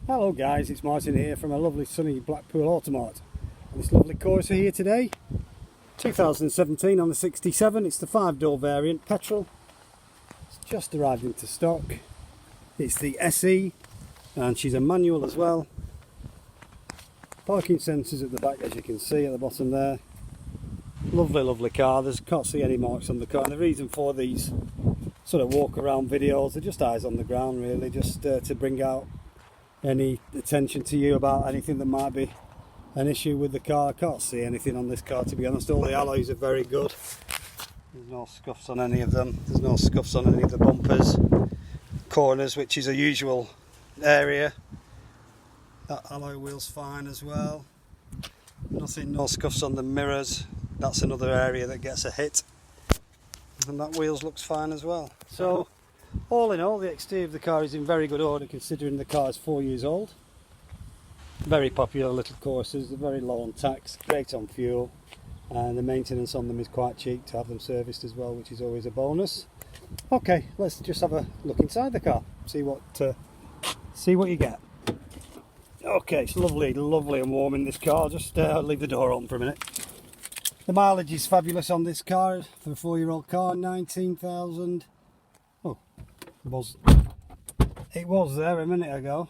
Hello guys, it's Martin here from a lovely sunny Blackpool Automart. This lovely Corsa here today, 2017 on the 67. It's the 5-door variant, petrol. It's just arrived into stock. It's the SE and she's a manual as well. Parking sensors at the back, as you can see at the bottom there. Lovely car. Can't see any marks on the car, and the reason for these sort of walk around videos are just eyes on the ground really, just to bring out any attention to you about anything that might be an issue with the car. I can't see anything on this car, to be honest. All the alloys are very good. There's no scuffs on any of them. There's no scuffs on any of the bumpers, corners, which is a usual area. That alloy wheel's fine as well. No scuffs on the mirrors. That's another area that gets a hit. And that wheels looks fine as well. So all in all, the exterior of the car is in very good order considering the car is 4 years old. Very popular little Corsas, they're very low on tax, great on fuel, and the maintenance on them is quite cheap to have them serviced as well, which is always a bonus. Okay, let's just have a look inside the car, see what you get. Okay, it's lovely and warm in this car. I'll just leave the door open for a minute. The mileage is fabulous on this car for a 4-year-old car, 19,000. Oh, it was there a minute ago.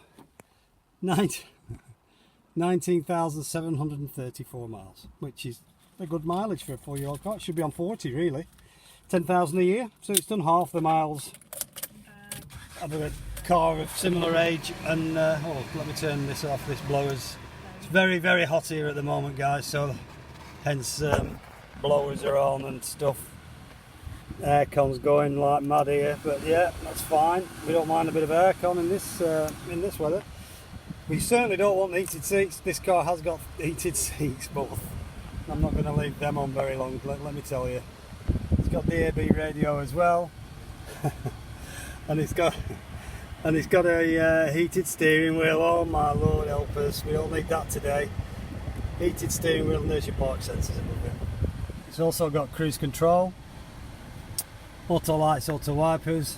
19,734 miles, which is a good mileage for a 4-year-old car. It should be on 40 really. 10,000 a year, so it's done half the miles of a car of similar age. And oh, let me turn this off. This blower's, it's very hot here at the moment, guys, so hence blowers are on and stuff. Aircon's going like mad here, but yeah, that's fine. We don't mind a bit of aircon in this weather. We certainly don't want heated seats. This car has got heated seats, both. I'm not going to leave them on very long, let me tell you. It's got the DAB radio as well, and it's got a heated steering wheel. Oh my Lord help us, we don't need that today. Heated steering wheel, and there's your park sensors above it. It's also got cruise control, auto lights, auto wipers,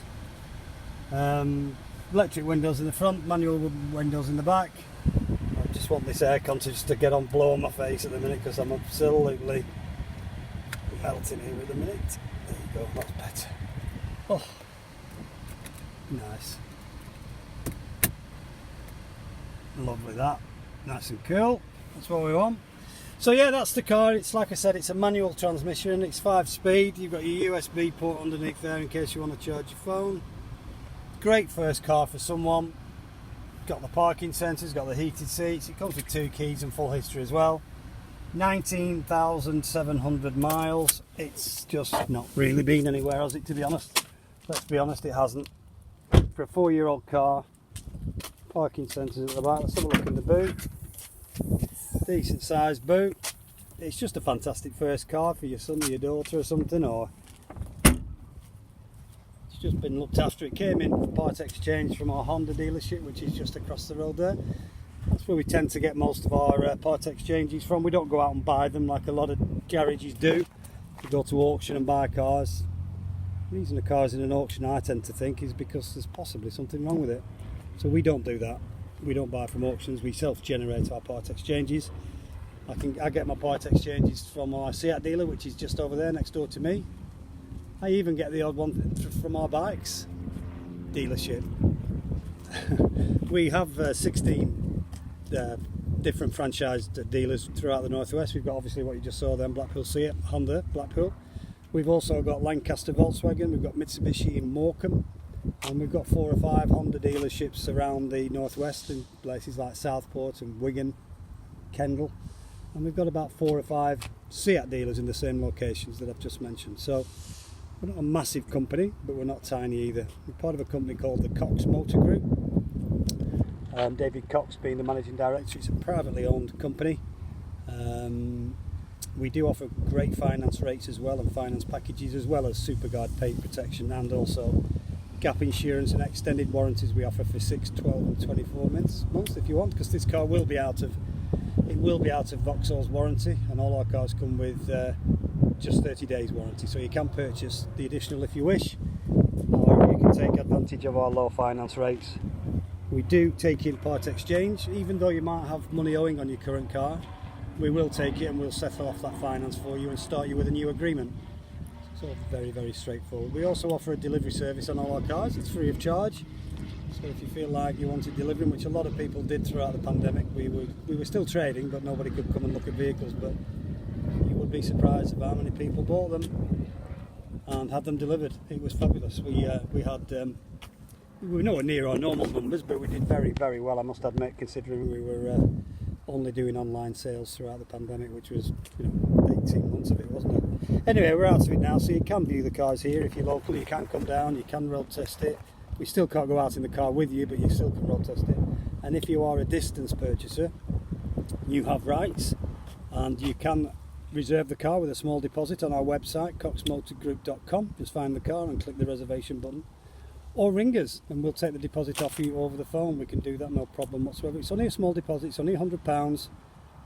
electric windows in the front, manual windows in the back. I just want this aircon to get on blow on my face at the minute because I'm absolutely melting here at the minute. There you go, that's better. Oh, nice. Lovely that. Nice and cool. That's what we want. So yeah, that's the car. It's like I said, it's a manual transmission. It's 5-speed. You've got your USB port underneath there in case you want to charge your phone. Great first car for someone. Got the parking sensors, got the heated seats. It comes with 2 keys and full history as well. 19,700 miles. It's just not really been anywhere, has it, to be honest? Let's be honest, it hasn't. For a 4-year-old car, parking sensors at the back. Let's have a look in the boot. Decent sized boot. It's just a fantastic first car for your son or your daughter or something, or it's just been looked after. It came in part exchange from our Honda dealership, which is just across the road there. That's where we tend to get most of our part exchanges from. We don't go out and buy them like a lot of garages do. We go to auction and buy cars. The reason the car's in an auction, I tend to think, is because there's possibly something wrong with it. So we don't do that. We don't buy from auctions, we self-generate our part exchanges. I get my part exchanges from our Seat dealer, which is just over there next door to me. I even get the odd one from our bikes dealership. We have 16 different franchised dealers throughout the Northwest. We've got obviously what you just saw then, Blackpool Seat, Honda, Blackpool. We've also got Lancaster Volkswagen, we've got Mitsubishi in Morecambe. And we've got 4 or 5 Honda dealerships around the Northwest in places like Southport and Wigan, Kendal. And we've got about 4 or 5 Seat dealers in the same locations that I've just mentioned. So we're not a massive company, but we're not tiny either. We're part of a company called the Cox Motor Group. David Cox being the managing director. It's a privately owned company. We do offer great finance rates as well, and finance packages, as well as SuperGuard paint protection, and also gap insurance and extended warranties we offer for 6, 12 and 24 months if you want, because this car will be out of Vauxhall's warranty, and all our cars come with just 30 days warranty, so you can purchase the additional if you wish, or you can take advantage of our low finance rates We do take in part exchange. Even though you might have money owing on your current car, we will take it and we'll settle off that finance for you and start you with a new agreement. So very, very straightforward. We also offer a delivery service on all our cars. It's free of charge. So if you feel like you wanted delivering, which a lot of people did throughout the pandemic, we were still trading, but nobody could come and look at vehicles. But you would be surprised at how many people bought them and had them delivered. It was fabulous. We were nowhere near our normal numbers, but we did very, very well, I must admit, considering we were only doing online sales throughout the pandemic, which was 18 months of it, wasn't it? Anyway, we're out of it now, so you can view the cars here. If you're local, you can come down, you can road test it. We still can't go out in the car with you, but you still can road test it. And if you are a distance purchaser, you have rights, and you can reserve the car with a small deposit on our website, coxmotorgroup.com. Just find the car and click the reservation button, or ring us and we'll take the deposit off you over the phone. We can do that, no problem whatsoever. It's only a small deposit, it's only £100,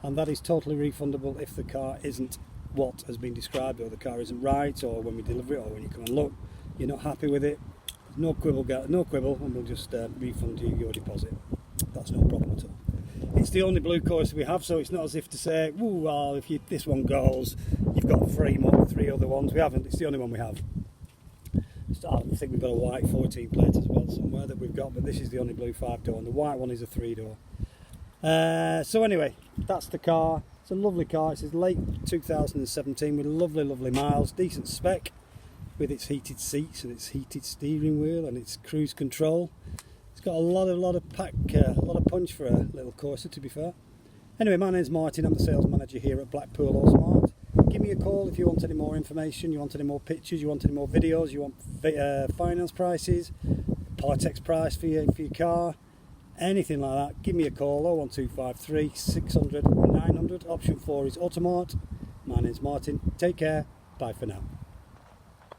and that is totally refundable if the car isn't what has been described, or the car isn't right, or when we deliver it, or when you come and look, you're not happy with it. No quibble, and we'll just refund you your deposit. That's no problem at all. It's the only blue Corsa we have, so it's not as if to say, "Ooh, well, if this one goes, you've got three other ones." We haven't. It's the only one we have. I think we've got a white 14 plate as well somewhere that we've got, but this is the only blue 5-door, and the white one is a 3-door. So anyway, that's the car. It's a lovely car. It's late 2017 with lovely, lovely miles, decent spec, with its heated seats and its heated steering wheel and its cruise control. It's got a lot of pack, a lot of punch for a little Corsa, to be fair. Anyway, my name's Martin. I'm the sales manager here at Blackpool Automart. Give me a call if you want any more information, you want any more pictures, you want any more videos, you want finance prices, part X price for your car, anything like that. Give me a call, 01253 600 900. Option 4 is Automart. My name's Martin. Take care. Bye for now.